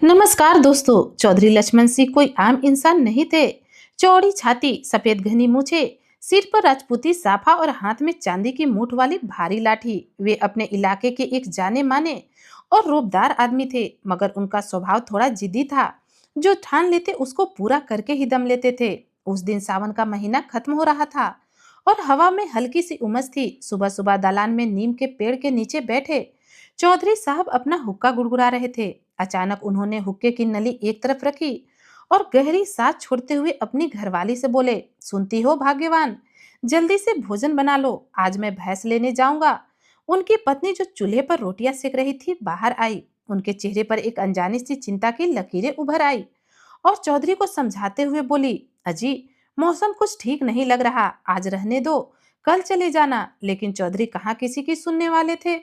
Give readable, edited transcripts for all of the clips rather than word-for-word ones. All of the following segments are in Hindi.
नमस्कार दोस्तों। चौधरी लक्ष्मण सिंह कोई आम इंसान नहीं थे। चौड़ी छाती, सफेद घनी मूछे, सिर पर राजपूती साफा और हाथ में चांदी की मूठ वाली भारी लाठी। वे अपने इलाके के एक जाने माने और रूपदार आदमी थे, मगर उनका स्वभाव थोड़ा जिद्दी था। जो ठान लेते उसको पूरा करके ही दम लेते थे। उस दिन सावन का महीना खत्म हो रहा था और हवा में हल्की सी उमस थी। सुबह सुबह दालान में नीम के पेड़ के नीचे बैठे चौधरी साहब अपना हुक्का गुड़गुड़ा रहे थे। अचानक उन्होंने हुक्के की नली एक तरफ रखी और गहरी सांस छोड़ते हुए अपनी घरवाली से बोले, सुनती हो भाग्यवान, जल्दी से भोजन बना लो, आज मैं भैंस लेने जाऊंगा। उनकी पत्नी जो चूल्हे पर रोटियां सेक रही थी बाहर आई। उनके चेहरे पर एक अनजानी सी चिंता की लकीरें उभर आई और चौधरी को समझाते हुए बोली, अजी, मौसम कुछ ठीक नहीं लग रहा, आज रहने दो, कल चले जाना। लेकिन चौधरी कहाँ किसी की सुनने वाले थे।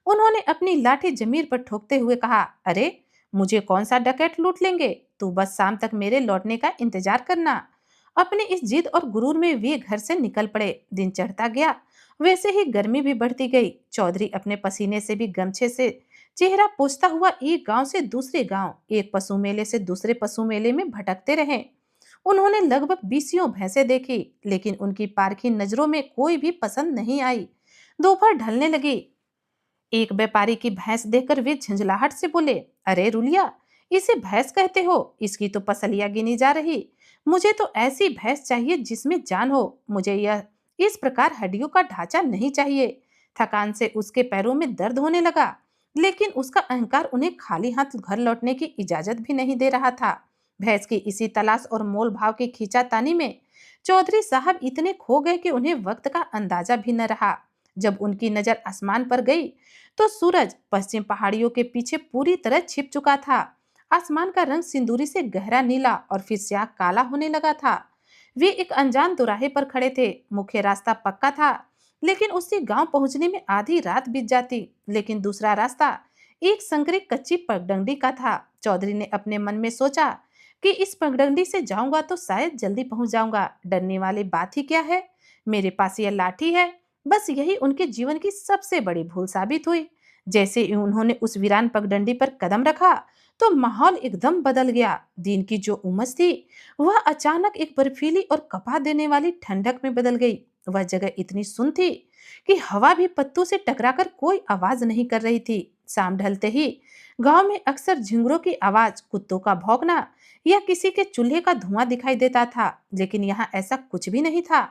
उन्होंने अपनी लाठी जमीन पर ठोकते हुए कहा, अरे, मुझे कौन सा डकैत लूट लेंगे, तू बस शाम तक मेरे लौटने का इंतजार करना। अपनी इस जिद और गुरूर में वे घर से निकल पड़े। दिन चढ़ता गया, वैसे ही गर्मी भी बढ़ती गई। चौधरी अपने पसीने से भी गमछे से चेहरा पोंछता हुआ एक गांव से दूसरे गांव, एक पशु मेले से दूसरे पशु मेले में भटकते रहे। उन्होंने लगभग 20 भैंसें देखी, लेकिन उनकी पारखी नजरों में कोई भी पसंद नहीं आई। दोपहर ढलने लगी। एक व्यापारी की भैंस देखकर वे झंझलाहट से बोले, अरे रुलिया, इसे भैंस कहते हो, इसकी तो पसलियां गिनी जा रही। मुझे तो ऐसी भैंस चाहिए जिसमें जान हो। मुझे यह इस प्रकार हड्डियों का ढांचा नहीं चाहिए। थकान से उसके पैरों में दर्द होने लगा, लेकिन उसका अहंकार उन्हें खाली हाथ घर लौटने की इजाजत भी नहीं दे रहा था। भैंस की इसी तलाश और मोल भाव की खींचातानी में चौधरी साहब इतने खो गए कि उन्हें वक्त का अंदाजा भी न रहा। जब उनकी नजर आसमान पर गई तो सूरज पश्चिम पहाड़ियों के पीछे पूरी तरह छिप चुका था। आसमान का रंग सिंदूरी से गहरा नीला और फिर स्याह काला होने लगा था। वे एक अनजान दोराहे पर खड़े थे। मुख्य रास्ता पक्का था, लेकिन उससे गांव पहुंचने में आधी रात बीत जाती। लेकिन दूसरा रास्ता एक संकरी कच्ची पगडंडी का था। चौधरी ने अपने मन में सोचा कि इस पगडंडी से जाऊंगा तो शायद जल्दी पहुंच जाऊंगा। डरने वाली बात ही क्या है, मेरे पास यह लाठी है। बस यही उनके जीवन की सबसे बड़ी भूल साबित हुई। जैसे ही उन्होंने उस वीरान पगडंडी पर कदम रखा तो माहौल एकदम बदल गया। दिन की जो उमस थी वह अचानक एक बर्फीली और कपा देने वाली ठंडक में बदल गई। वह जगह इतनी सुन थी कि हवा भी पत्तों से टकराकर कोई आवाज नहीं कर रही थी। शाम ढलते ही गांव में अक्सर झिंगुरों की आवाज, कुत्तों का भौंकना या किसी के चूल्हे का धुआं दिखाई देता था, लेकिन यहाँ ऐसा कुछ भी नहीं था।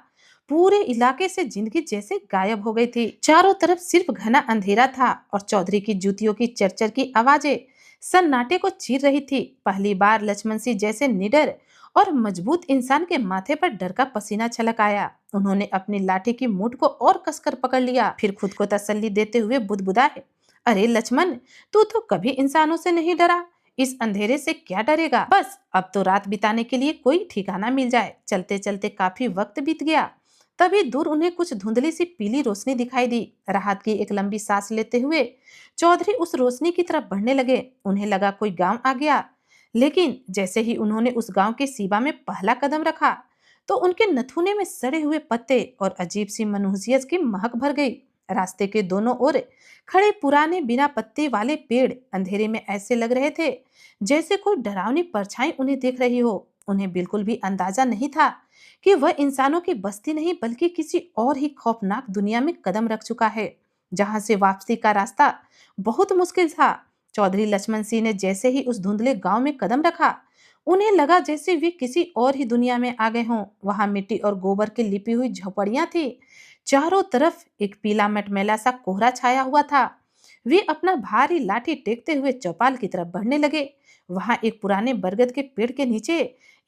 पूरे इलाके से जिंदगी जैसे गायब हो गई थी। चारों तरफ सिर्फ घना अंधेरा था और चौधरी की जूतियों की चरचर की आवाजें सन्नाटे को चीर रही थी। पहली बार लक्ष्मण सिंह जैसे निडर और मजबूत इंसान के माथे पर डर का पसीना छलक आया। उन्होंने अपनी लाठी की मूठ को और कसकर पकड़ लिया, फिर खुद को तसल्ली देते हुए बुदबुदाए, अरे लक्ष्मण, तू तो कभी इंसानों से नहीं डरा, इस अंधेरे से क्या डरेगा। बस अब तो रात बिताने के लिए कोई ठिकाना मिल जाए। चलते चलते काफी वक्त बीत गया। तभी दूर उन्हें कुछ धुंधली सी पीली रोशनी दिखाई दी। राहत की एक लंबी सांस लेते हुए चौधरी उस रोशनी की तरफ बढ़ने लगे। उन्हें लगा कोई गांव आ गया, लेकिन जैसे ही उन्होंने उस गांव के सीबा में पहला कदम रखा तो उनके नथुने में सड़े हुए पत्ते और अजीब सी मनहूसियत की महक भर गई। रास्ते के दोनों ओर खड़े पुराने बिना पत्ते वाले पेड़ अंधेरे में ऐसे लग रहे थे जैसे कोई डरावनी परछाई उन्हें देख रही हो। उन्हें बिल्कुल भी अंदाजा नहीं था कि वह इंसानों की बस्ती नहीं बल्कि किसी और ही खौफनाक दुनिया में कदम रख चुका है, जहां से वापसी का रास्ता बहुत मुश्किल था। चौधरी लक्ष्मण सिंह ने जैसे ही उस धुंधले गांव में कदम रखा, उन्हें लगा जैसे वे किसी और ही दुनिया में आ गए हों। वहां मिट्टी और गोबर की लिपी हुई झोपड़ियां थी। चारों तरफ एक पीला मटमैला सा कोहरा छाया हुआ था। वे अपना भारी लाठी टेकते हुए चौपाल की तरफ बढ़ने लगे। वहां एक पुराने बरगद के पेड़ के नीचे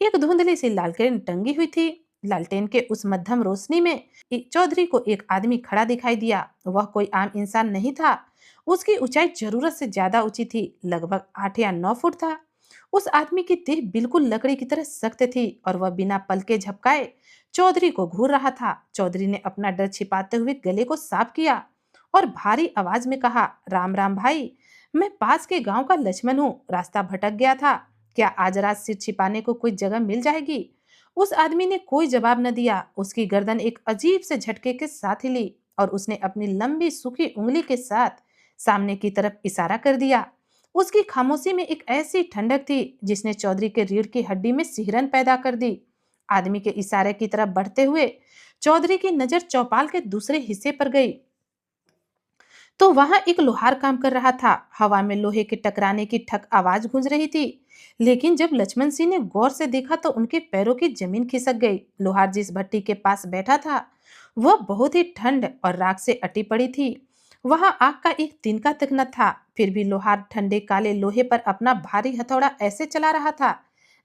एक धुंधली सी लालटेन टंगी हुई थी। लालटेन के उस मध्यम रोशनी में चौधरी को एक आदमी खड़ा दिखाई दिया। वह कोई आम इंसान नहीं था। उसकी ऊंचाई जरूरत से ज्यादा ऊंची थी, लगभग 8 या 9 फुट था। उस आदमी की देह बिल्कुल लकड़ी की तरह सख्त थी और वह बिना पलके झपकाए चौधरी को घूर रहा था। चौधरी ने अपना डर छिपाते हुए गले को साफ किया और भारी आवाज में कहा, राम राम भाई, मैं पास के गांव का लक्ष्मण हूँ, रास्ता भटक गया था, क्या आज रात सिर छिपाने को कोई जगह मिल जाएगी। उस आदमी ने कोई जवाब न दिया। उसकी गर्दन एक अजीब से झटके के साथ हिली और उसने अपनी लंबी सूखी उंगली के साथ सामने की तरफ इशारा कर दिया। उसकी खामोशी में एक ऐसी ठंडक थी जिसने चौधरी के रीढ़ की हड्डी में सिहरन पैदा कर दी। आदमी के इशारे की तरफ बढ़ते हुए चौधरी की नजर चौपाल के दूसरे हिस्से पर गई, तो वहां एक लोहार काम कर रहा था। हवा में लोहे के टकराने की ठक आवाज गूंज रही थी। लेकिन जब लक्ष्मण सिंह ने गौर से देखा तो उनके पैरों की जमीन खिसक गई। लोहार जिस भट्टी के पास बैठा था वह बहुत ही ठंड और राख से अटी पड़ी थी। वहां आग का एक तिनका तक न था। फिर भी लोहार ठंडे काले लोहे पर अपना भारी हथौड़ा ऐसे चला रहा था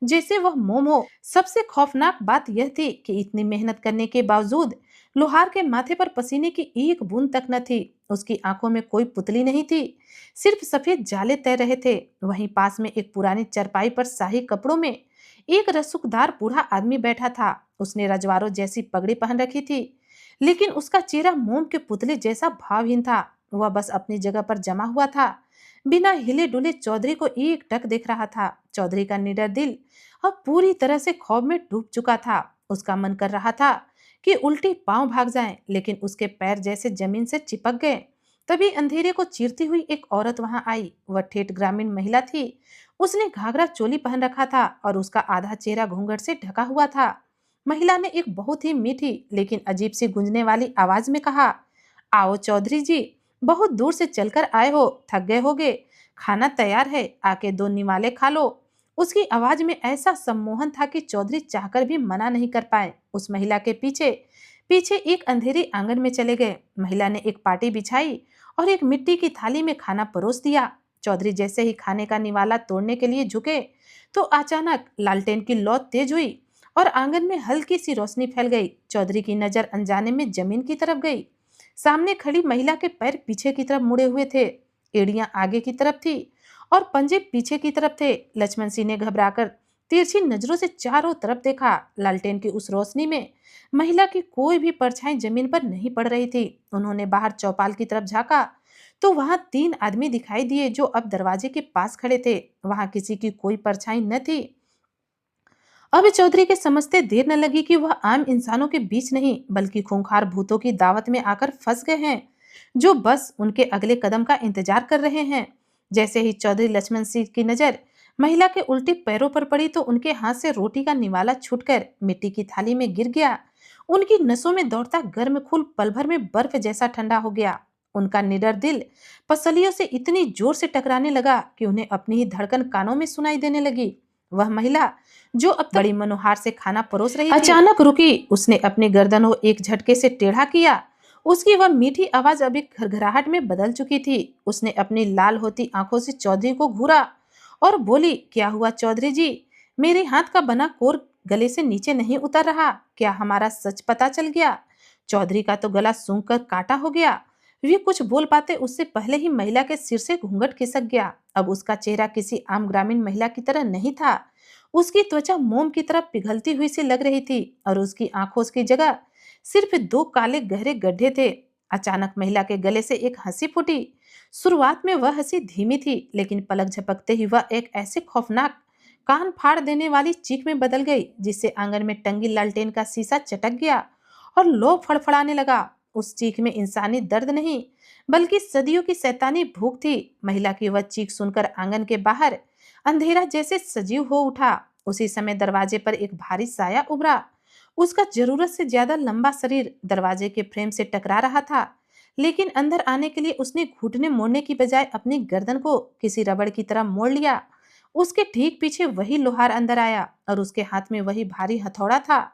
जैसे वह मोम हो। सबसे खौफनाक बात यह थी कि इतनी मेहनत करने के बावजूद लोहार के माथे पर पसीने की एक बूंद तक न थी। उसकी आंखों में कोई पुतली नहीं थी, सिर्फ सफेद जाले तैर रहे थे। वहीं पास में एक पुरानी चरपाई पर शाही कपड़ों में एक रसूखदार बूढ़ा आदमी बैठा था। उसने रजवाड़ों जैसी पगड़ी पहन रखी थी, लेकिन उसका चेहरा मोम के पुतले जैसा भावहीन था। वह बस अपनी जगह पर जमा हुआ था, बिना हिले डुले चौधरी को एक टक देख रहा था। चौधरी का निडर दिल अब पूरी तरह से खौफ में डूब चुका था। उसका मन कर रहा था कि उल्टी पांव भाग जाएं, लेकिन उसके पैर जैसे जमीन से चिपक गए। तभी अंधेरे को चीरती हुई एक औरत वहां आई। वह ठेठ ग्रामीण महिला थी। उसने घाघरा चोली पहन रखा था और उसका आधा चेहरा घूंघट से ढका हुआ था। महिला ने एक बहुत ही मीठी लेकिन अजीब सी गूंजने वाली आवाज में कहा, आओ चौधरी जी, बहुत दूर से चलकर आए हो, थक गए होगे, खाना तैयार है, आके दो निवाले खा लो। उसकी आवाज में ऐसा सम्मोहन था कि चौधरी चाहकर भी मना नहीं कर पाए। उस महिला के पीछे पीछे एक अंधेरी आंगन में चले गए। महिला ने एक पाटी बिछाई और एक मिट्टी की थाली में खाना परोस दिया। चौधरी जैसे ही खाने का निवाला तोड़ने के लिए झुके तो अचानक लालटेन की लौ तेज हुई और आंगन में हल्की सी रोशनी फैल गई। चौधरी की नजर अनजाने में जमीन की तरफ गई। सामने खड़ी महिला के पैर पीछे की तरफ मुड़े हुए थे, एड़ियां आगे की तरफ थी और पंजे पीछे की तरफ थे। लक्ष्मण सिंह ने घबराकर तिरछी नजरों से चारों तरफ देखा। लालटेन की उस रोशनी में महिला की कोई भी परछाई जमीन पर नहीं पड़ रही थी। उन्होंने बाहर चौपाल की तरफ झांका तो वहां तीन आदमी दिखाई दिए जो अब दरवाजे के पास खड़े थे। वहां किसी की कोई परछाई न थी। अब चौधरी के समझते देर न लगी कि वह आम इंसानों के बीच नहीं बल्कि खूंखार भूतों की दावत में आकर फंस गए हैं, जो बस उनके अगले कदम का इंतजार कर रहे हैं। जैसे ही चौधरी लक्ष्मण सिंह की नजर महिला के उल्टे पैरों पर पड़ी तो उनके हाथ से रोटी का निवाला छूटकर मिट्टी की थाली में गिर गया। उनकी नसों में दौड़ता गर्म खून पल भर में बर्फ जैसा ठंडा हो गया। उनका निडर दिल पसलियों से इतनी जोर से टकराने लगा कि उन्हें अपनी ही धड़कन कानों में सुनाई देने लगी। वह महिला जो अब तक बड़ी मनोहार से खाना परोस रही थी, अचानक रुकी। उसने अपनी गर्दन को एक झटके से टेढ़ा किया। उसकी वह मीठी आवाज अब एक घरघराहट में बदल चुकी थी। उसने अपनी लाल होती आंखों से चौधरी को घूरा और बोली, क्या हुआ चौधरी जी? मेरे हाथ का बना कोर गले से नीचे नहीं उतर रहा, क्या हमारा सच पता चल गया? चौधरी का तो गला सूंघकर काटा हो गया। वे कुछ बोल पाते उससे पहले ही महिला के सिर से घूंघट खिसक गया। अब उसका चेहरा किसी आम ग्रामीण महिला की तरह नहीं था। उसकी त्वचा मोम की तरह पिघलती हुई सी लग रही थी और उसकी आंखों की जगह सिर्फ दो काले गहरे गड्ढे थे। अचानक महिला के गले से एक हंसी फूटी। शुरुआत में वह हंसी धीमी थी, लेकिन पलक झपकते ही वह एक ऐसे खौफनाक कान फाड़ देने वाली चीख में बदल गई जिससे आंगन में टंगी लालटेन का शीशा चटक गया और लोग फड़फड़ाने लगा। उस चीख में इंसानी दर्द नहीं बल्कि सदियों की शैतानी भूख थी। महिला की वह चीख सुनकर आंगन के बाहर अंधेरा जैसे सजीव हो उठा। उसी समय दरवाजे पर एक भारी साया उभरा। उसका जरूरत से ज्यादा लंबा शरीर दरवाजे के फ्रेम से टकरा रहा था, लेकिन अंदर आने के लिए उसने घुटने मोड़ने की बजाय अपनी गर्दन को किसी रबड़ की तरह मोड़ लिया। उसके ठीक पीछे वही लोहार अंदर आया और उसके हाथ में वही भारी हथौड़ा था।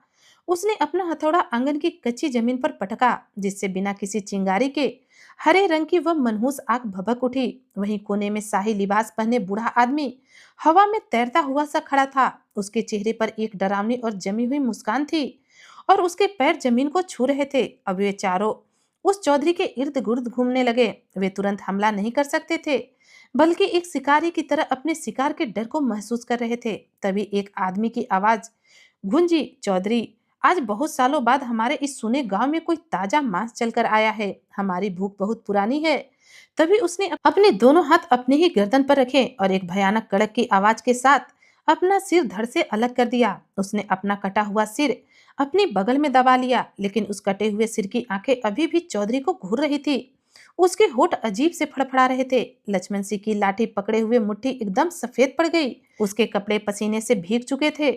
उसने अपना हथौड़ा आंगन की कच्ची जमीन पर पटका, जिससे बिना किसी चिंगारी के हरे रंग की वह मनहूस आग भभक उठी। वहीं कोने में शाही लिबास पहने बूढ़ा आदमी हवा में तैरता हुआ सा खड़ा था। उसके चेहरे पर एक डरावनी और जमी हुई मुस्कान थी और उसके पैर जमीन को छू रहे थे। अब वे चारों उस चौधरी के इर्द गिर्द घूमने लगे। वे तुरंत हमला नहीं कर सकते थे, बल्कि एक शिकारी की तरह अपने शिकार के डर को महसूस कर रहे थे। तभी एक आदमी की आवाज गूंजी, चौधरी, आज बहुत सालों बाद हमारे इस सुने गांव में कोई ताजा मांस चलकर आया है। हमारी भूख बहुत पुरानी है। तभी उसने अपने दोनों हाथ अपने ही गर्दन पर रखे और एक भयानक कड़क की आवाज के साथ अपना सिर धड़ से अलग कर दिया। उसने अपना कटा हुआ सिर अपनी बगल में दबा लिया, लेकिन उस कटे हुए सिर की आंखें अभी भी चौधरी को घूर रही थी। उसके होठ अजीब से फड़फड़ा रहे थे। लक्ष्मण सिंह की लाठी पकड़े हुए मुट्ठी एकदम सफेद पड़ गई। उसके कपड़े पसीने से भीग चुके थे।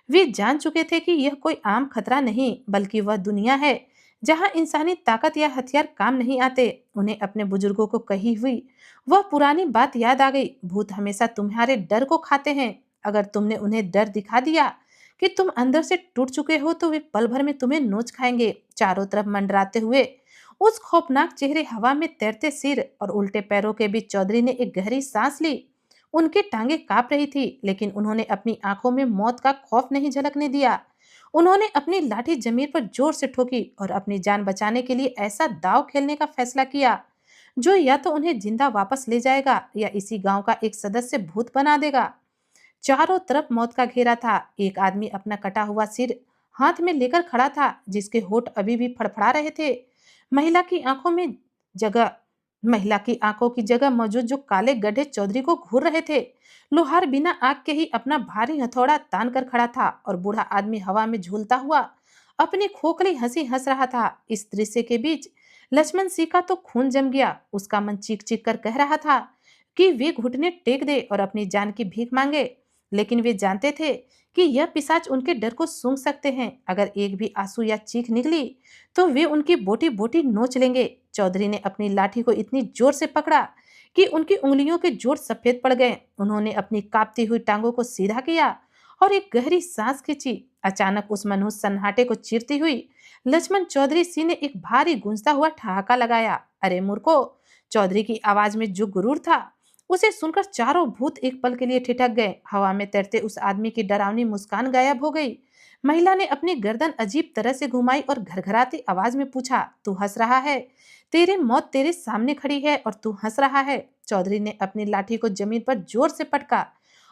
वे जान चुके थे कि यह कोई आम खतरा नहीं, बल्कि वह दुनिया है जहां इंसानी ताकत या हथियार काम नहीं आते। उन्हें अपने बुजुर्गों को कही हुई वह पुरानी बात याद आ गई, भूत हमेशा तुम्हारे डर को खाते हैं। अगर तुमने उन्हें डर दिखा दिया कि तुम अंदर से टूट चुके हो, तो वे पल भर में तुम्हें नोच खाएंगे। चारों तरफ मंडराते हुए उस खौफनाक चेहरे, हवा में तैरते सिर और उल्टे पैरों के बीच चौधरी ने एक गहरी सांस ली। उनकी टांगें कांप रही थी, लेकिन उन्होंने अपनी आंखों में मौत का खौफ नहीं झलकने दिया। उन्होंने अपनी लाठी जमीन पर जोर से ठोकी और अपनी जान बचाने के लिए ऐसा दांव खेलने का फैसला किया जो या तो उन्हें जिंदा वापस ले जाएगा या इसी गांव का एक सदस्य भूत बना देगा। चारों तरफ मौत का घेरा था। एक आदमी अपना कटा हुआ सिर हाथ में लेकर खड़ा था, जिसके होठ अभी भी फड़फड़ा रहे थे। महिला की आंखों में जगह महिला की आंखों की जगह मौजूद जो काले गड्ढे चौधरी को घूर रहे थे। लोहार बिना आग के ही अपना भारी हथौड़ा तान कर खड़ा था और बूढ़ा आदमी हवा में झूलता हुआ अपनी खोखली हंसी हंस रहा था। इस दृश्य के बीच लक्ष्मण सिंह का तो खून जम गया। उसका मन चीख चीख कर कह रहा था कि वे घुटने टेक दे और अपनी जान की भीख मांगे, लेकिन वे जानते थे कि यह पिशाच उनके डर को सूंघ सकते हैं। अगर एक भी आंसू या चीख निकली तो वे उनकी बोटी बोटी नोच लेंगे। चौधरी ने अपनी लाठी को इतनी जोर से पकड़ा कि उनकी उंगलियों के जोड़ सफेद पड़ गए। उन्होंने अपनी कांपती हुई टांगों को सीधा किया और एक गहरी सांस खींची। अचानक उस मनहूस सन्नाटे को चीरती हुई लक्ष्मण चौधरी सिंह ने एक भारी गूंजता हुआ ठहाका लगाया। अरे मूर्खो! चौधरी की आवाज में जो गुरूर था, उसे सुनकर चारों भूत एक पल के लिए ठिठक गए। हवा में तैरते उस आदमी की डरावनी मुस्कान गायब हो गई। महिला ने अपनी गर्दन अजीब तरह से घुमाई और घरघराती आवाज में पूछा, तू हंस रहा है? तेरी मौत तेरे सामने खड़ी है और तू हंस रहा है। चौधरी ने अपनी लाठी को जमीन पर जोर से पटका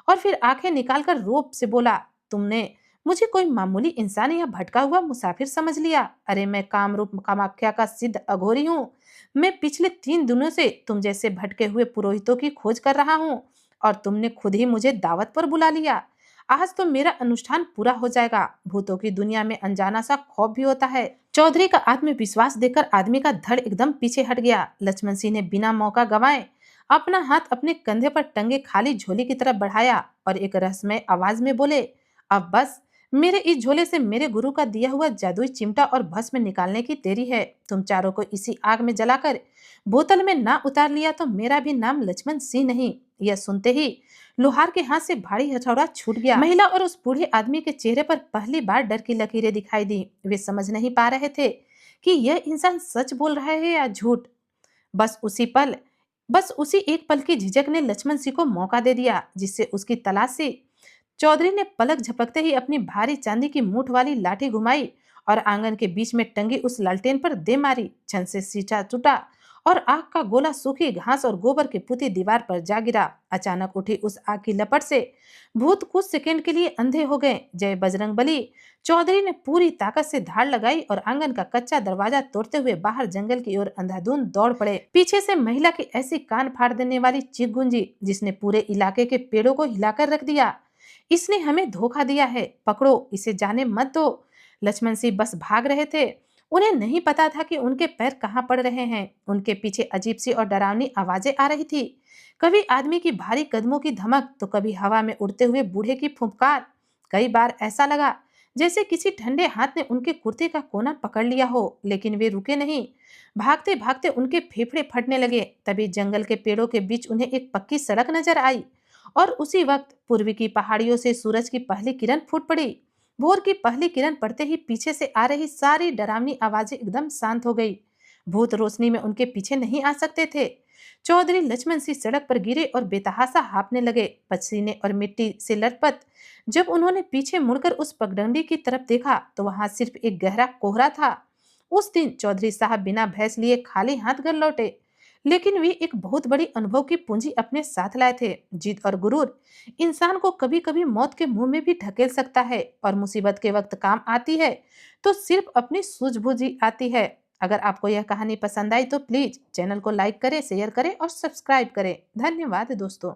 और फिर आंखें निकालकर रोब से बोला, तुमने मुझे कोई मामूली इंसान या भटका हुआ मुसाफिर समझ लिया। अरे मैं कामरूप कामाख्या का सिद्ध अघोरी हूँ। मैं पिछले 3 दिनों से तुम जैसे भटके हुए पुरोहितों की खोज कर रहा हूँ और तुमने खुद ही मुझे दावत पर बुला लिया। आज तो मेरा अनुष्ठान पूरा हो जाएगा। भूतों की दुनिया में अनजाना सा खौफ भी होता है। चौधरी का आत्मविश्वास देखकर आदमी का धड़ एकदम पीछे हट गया। लक्ष्मण सिंह ने बिना मौका गंवाए अपना हाथ अपने कंधे पर टंगे खाली झोली की तरफ बढ़ाया और एक रहस्यमय आवाज में बोले, अब बस मेरे इस झोले से मेरे गुरु का दिया हुआ जादुई चिमटा और भस्म निकालने की देरी है। तुम चारों को इसी आग में जलाकर बोतल में ना उतार लिया तो मेरा भी नाम लक्ष्मण सिंह नहीं। यह सुनते ही लोहार के हाथ से भारी हथौड़ा छूट गया। महिला और उस बूढ़े आदमी के चेहरे पर पहली बार डर की लकीरें दिखाई दी। वे समझ नहीं पा रहे थे कि यह इंसान सच बोल रहा है या झूठ। बस उसी पल बस उसी एक पल की झिझक ने लक्ष्मण सिंह को मौका दे दिया, जिससे उसकी तलाशी। चौधरी ने पलक झपकते ही अपनी भारी चांदी की मूठ वाली लाठी घुमाई और आंगन के बीच में टंगी उस लालटेन पर दे मारी। छन से सीटा टूटा और आग का गोला सूखी घास और गोबर की पुती दीवार पर जा गिरा। अचानक उठी उस आग की लपट से भूत कुछ सेकंड के लिए अंधे हो गए। जय बजरंग बली! चौधरी ने पूरी ताकत से धाड़ लगाई और आंगन का कच्चा दरवाजा तोड़ते हुए बाहर जंगल की ओर अंधाधुंध दौड़ पड़े। पीछे से महिला की ऐसी कान फाड़ देने वाली चीख गूंजी जिसने पूरे इलाके के पेड़ों को हिलाकर रख दिया। इसने हमें धोखा दिया है, पकड़ो इसे, जाने मत दो। लक्ष्मण सिंह बस भाग रहे थे। उन्हें नहीं पता था कि उनके पैर कहाँ पड़ रहे हैं। उनके पीछे अजीब सी और डरावनी आवाजें आ रही थी। कभी आदमी की भारी कदमों की धमक तो कभी हवा में उड़ते हुए बूढ़े की फुफकार। कई बार ऐसा लगा जैसे किसी ठंडे हाथ ने उनके कुर्ते का कोना पकड़ लिया हो, लेकिन वे रुके नहीं। भागते भागते उनके फेफड़े फटने लगे। तभी जंगल के पेड़ों के बीच उन्हें एक पक्की सड़क नजर आई और उसी वक्त पूर्वी की पहाड़ियों से सूरज की पहली किरण फूट पड़ी। भोर की पहली किरण पड़ते ही पीछे से आ रही सारी डरावनी आवाजें एकदम शांत हो गई। भूत रोशनी में उनके पीछे नहीं आ सकते थे। चौधरी लक्ष्मण सिंह सड़क पर गिरे और बेतहासा हाँफने लगे, पसीने और मिट्टी से लथपथ। जब उन्होंने पीछे मुड़कर उस पगडंडी की तरफ देखा तो वहां सिर्फ एक गहरा कोहरा था। उस दिन चौधरी साहब बिना भैंस लिए खाली हाथ घर लौटे, लेकिन वे एक बहुत बड़ी अनुभव की पूंजी अपने साथ लाए थे। जिद और गुरूर इंसान को कभी कभी मौत के मुंह में भी ढकेल सकता है और मुसीबत के वक्त काम आती है तो सिर्फ अपनी सूझबूझ ही आती है। अगर आपको यह कहानी पसंद आई तो प्लीज चैनल को लाइक करें, शेयर करें और सब्सक्राइब करें। धन्यवाद दोस्तों।